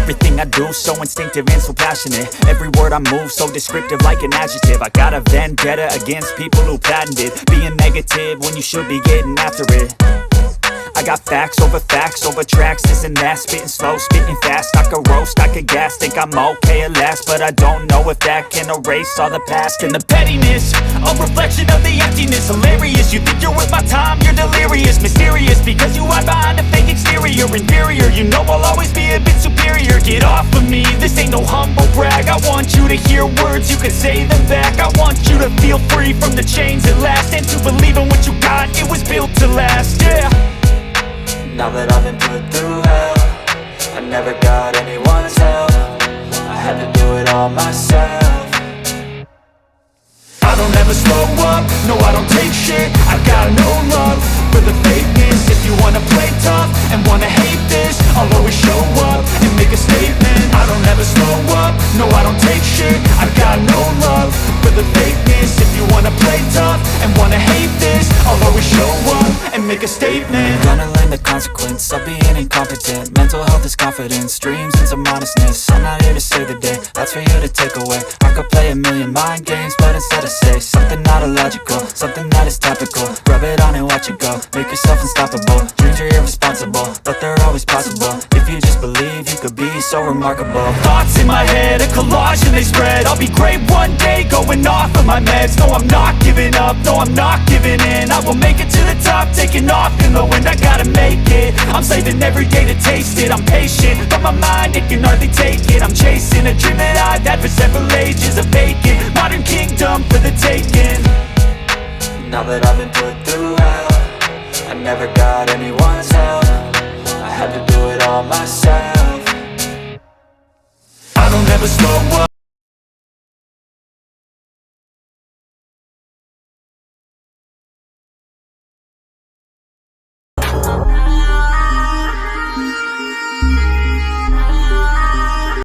Everything I do, so instinctive and so passionate. Every word I move, so descriptive like an adjective. I got a vendetta against people who patented being negative when you should be getting after it. I got facts over tracks, this and that. Spitting slow, spitting fast, I could roast, I could gas. Think I'm okay at last, but I don't know if that can erase all the past. And the pettiness, a reflection of the emptiness. Hilarious, you think you're worth my time, you're delirious. Mysterious, because you hide behind a fake exterior. Inferior, you know I'll always be a bit superior. Get off of me, this ain't no humble brag. I want you to hear words, you can say them back. I want you to feel free from the chains at last, and to believe in what you got, it was built to last, yeah. Now that I've been put through hell, I never got anyone's help. I had to do it all myself. I don't ever slow up, no I don't take shit. I got no love for the fakeness. If you wanna play tough and wanna hate this, I'll always show up and make a statement. I don't ever slow up, no I don't take shit. I got no love for the fakeness. If you wanna play tough and wanna hate this, I'll always show up and make a statement. Gonna learn the consequence of being incompetent. Mental health is confidence, dreams and some honestness. I'm not here to save the day, that's for you to take away. I could play a million mind games, but instead I say something not illogical, something that is topical. Rub it on and watch it go, make yourself unstoppable. Dreams are irresponsible, but they're always possible. If you just believe, you could be so remarkable. Thoughts in my head, a collage and they spread. I'll be great one day, going off of my meds. No, I'm not giving up, no, I'm not giving in. I will make it to the top, taking off in the wind. I gotta make it, I'm saving every day to taste it. I'm patient, but my mind, it can hardly take it. I'm chasing a dream that I've had for several ages. A vacant, modern kingdom for the taking. Now that I've been put through hell, I never got anyone's help. I had to do it all myself. I don't ever slow up.